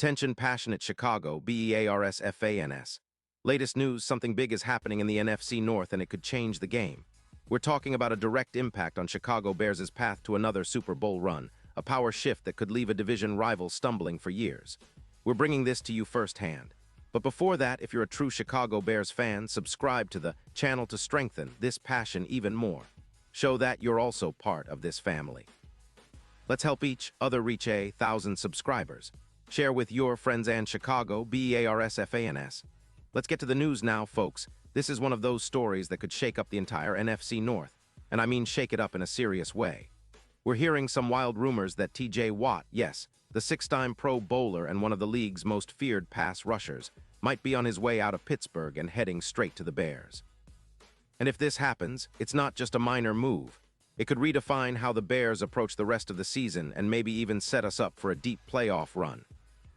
Attention passionate Chicago, Bears fans. Latest news, something big is happening in the NFC North and it could change the game. We're talking about a direct impact on Chicago Bears' path to another Super Bowl run, a power shift that could leave a division rival stumbling for years. We're bringing this to you firsthand. But before that, if you're a true Chicago Bears fan, subscribe to the channel to strengthen this passion even more. Show that you're also part of this family. Let's help each other reach 1,000 subscribers. Share with your friends and Chicago Bears fans. Let's get to the news now, folks. This is one of those stories that could shake up the entire NFC North, and I mean shake it up in a serious way. We're hearing some wild rumors that TJ Watt, yes, the six-time Pro Bowler and one of the league's most feared pass rushers, might be on his way out of Pittsburgh and heading straight to the Bears. And if this happens, it's not just a minor move. It could redefine how the Bears approach the rest of the season and maybe even set us up for a deep playoff run.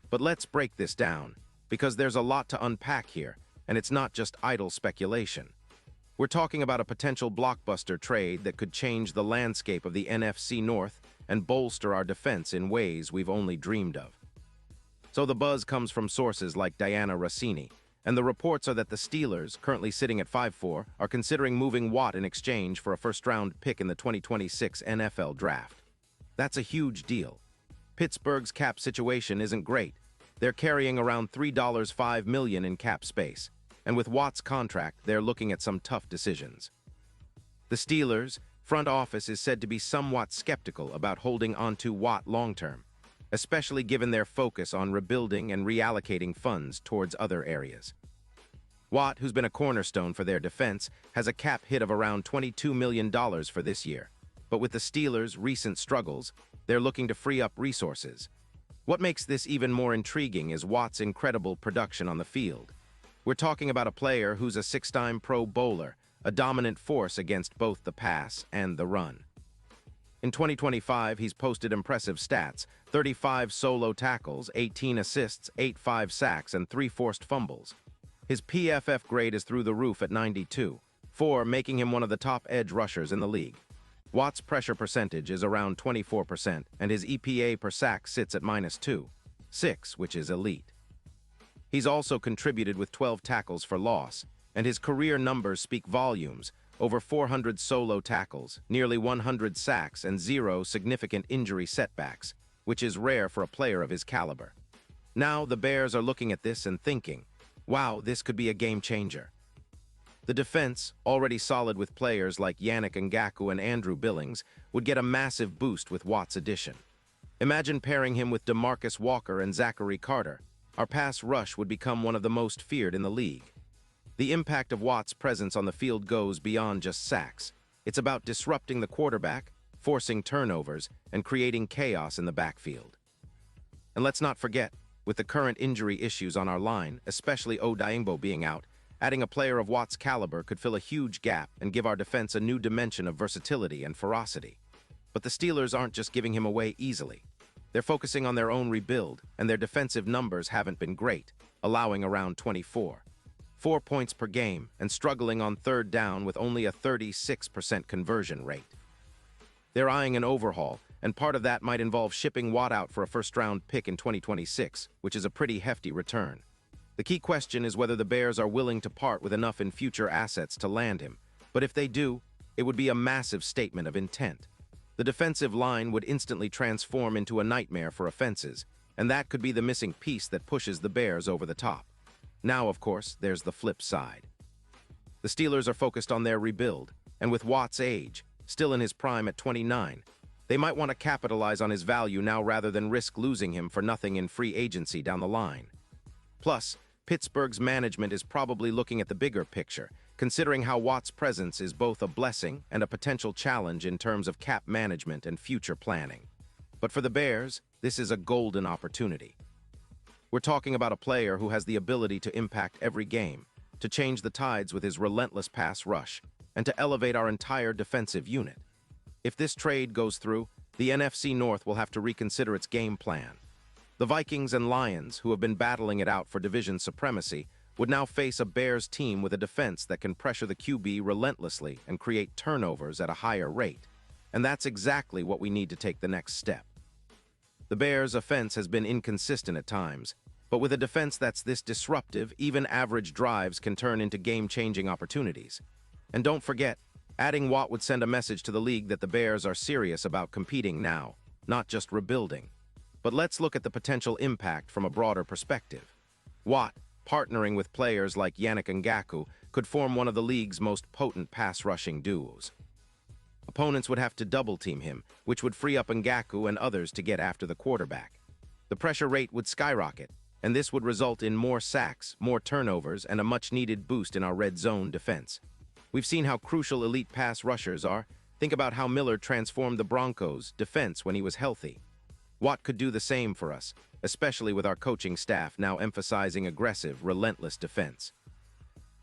But let's break this down, because there's a lot to unpack here, and it's not just idle speculation. We're talking about a potential blockbuster trade that could change the landscape of the NFC North and bolster our defense in ways we've only dreamed of. So the buzz comes from sources like Diana Rossini, and the reports are that the Steelers, currently sitting at 5-4, are considering moving Watt in exchange for a first-round pick in the 2026 NFL Draft. That's a huge deal. Pittsburgh's cap situation isn't great. They're carrying around $3.5 million in cap space, and with Watt's contract, they're looking at some tough decisions. The Steelers' front office is said to be somewhat skeptical about holding onto Watt long-term, especially given their focus on rebuilding and reallocating funds towards other areas. Watt, who's been a cornerstone for their defense, has a cap hit of around $22 million for this year. But with the Steelers' recent struggles, they're looking to free up resources. What makes this even more intriguing is Watt's incredible production on the field. We're talking about a player who's a six-time Pro Bowler, a dominant force against both the pass and the run. In 2025, he's posted impressive stats: 35 solo tackles, 18 assists, 8 sacks, and 3 forced fumbles. His PFF grade is through the roof at 92.4, making him one of the top edge rushers in the league. Watt's pressure percentage is around 24%, and his EPA per sack sits at -2.6, which is elite. He's also contributed with 12 tackles for loss, and his career numbers speak volumes: over 400 solo tackles, nearly 100 sacks, and 0 significant injury setbacks, which is rare for a player of his caliber. Now the Bears are looking at this and thinking, wow, this could be a game changer. The defense, already solid with players like Yannick Ngakoue and Andrew Billings, would get a massive boost with Watt's addition. Imagine pairing him with DeMarcus Walker and Zachary Carter. Our pass rush would become one of the most feared in the league. The impact of Watt's presence on the field goes beyond just sacks. It's about disrupting the quarterback, forcing turnovers, and creating chaos in the backfield. And let's not forget, with the current injury issues on our line, especially Odhiambo being out, adding a player of Watt's caliber could fill a huge gap and give our defense a new dimension of versatility and ferocity. But the Steelers aren't just giving him away easily. They're focusing on their own rebuild, and their defensive numbers haven't been great, allowing around 4 points per game, and struggling on third down with only a 36% conversion rate. They're eyeing an overhaul, and part of that might involve shipping Watt out for a first-round pick in 2026, which is a pretty hefty return. The key question is whether the Bears are willing to part with enough in future assets to land him, but if they do, it would be a massive statement of intent. The defensive line would instantly transform into a nightmare for offenses, and that could be the missing piece that pushes the Bears over the top. Now, of course, there's the flip side. The Steelers are focused on their rebuild, and with Watt's age, still in his prime at 29, they might want to capitalize on his value now rather than risk losing him for nothing in free agency down the line. Plus, Pittsburgh's management is probably looking at the bigger picture, considering how Watt's presence is both a blessing and a potential challenge in terms of cap management and future planning. But for the Bears, this is a golden opportunity. We're talking about a player who has the ability to impact every game, to change the tides with his relentless pass rush, and to elevate our entire defensive unit. If this trade goes through, the NFC North will have to reconsider its game plan. The Vikings and Lions, who have been battling it out for division supremacy, would now face a Bears team with a defense that can pressure the QB relentlessly and create turnovers at a higher rate. And that's exactly what we need to take the next step. The Bears' offense has been inconsistent at times, but with a defense that's this disruptive, even average drives can turn into game-changing opportunities. And don't forget, adding Watt would send a message to the league that the Bears are serious about competing now, not just rebuilding. But let's look at the potential impact from a broader perspective. Watt, partnering with players like Yannick Ngakoue, could form one of the league's most potent pass-rushing duos. Opponents would have to double-team him, which would free up Ngakoue and others to get after the quarterback. The pressure rate would skyrocket, and this would result in more sacks, more turnovers, and a much-needed boost in our red zone defense. We've seen how crucial elite pass rushers are. Think about how Miller transformed the Broncos' defense when he was healthy. Watt could do the same for us, especially with our coaching staff now emphasizing aggressive, relentless defense.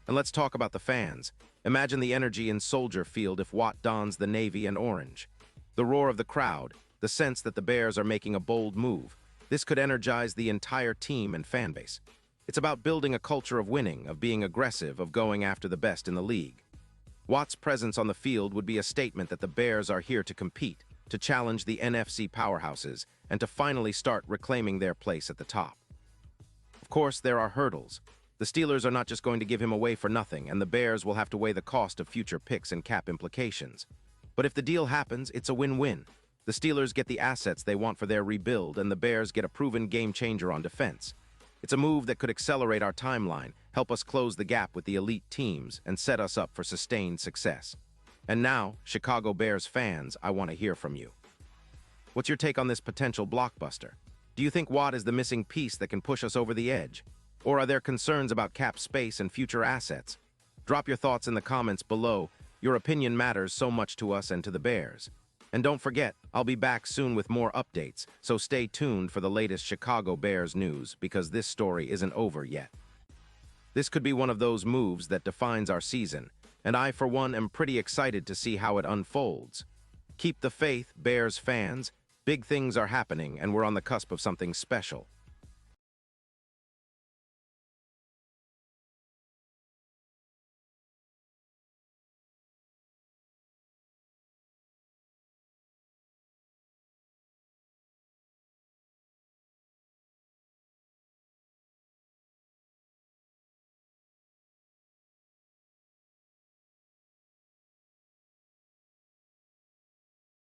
And let's talk about the fans. Imagine the energy in Soldier Field if Watt dons the navy and orange. The roar of the crowd, the sense that the Bears are making a bold move. This could energize the entire team and fan base. It's about building a culture of winning, of being aggressive, of going after the best in the league. Watt's presence on the field would be a statement that the Bears are here to compete, to challenge the NFC powerhouses, and to finally start reclaiming their place at the top. Of course, there are hurdles. The Steelers are not just going to give him away for nothing, and the Bears will have to weigh the cost of future picks and cap implications. But if the deal happens, it's a win-win. The Steelers get the assets they want for their rebuild, and the Bears get a proven game-changer on defense. It's a move that could accelerate our timeline, help us close the gap with the elite teams, and set us up for sustained success. And now, Chicago Bears fans, I want to hear from you. What's your take on this potential blockbuster? Do you think Watt is the missing piece that can push us over the edge? Or are there concerns about cap space and future assets? Drop your thoughts in the comments below. Your opinion matters so much to us and to the Bears. And don't forget, I'll be back soon with more updates, so stay tuned for the latest Chicago Bears news because this story isn't over yet. This could be one of those moves that defines our season, and I, for one, am pretty excited to see how it unfolds. Keep the faith, Bears fans. Big things are happening, and we're on the cusp of something special.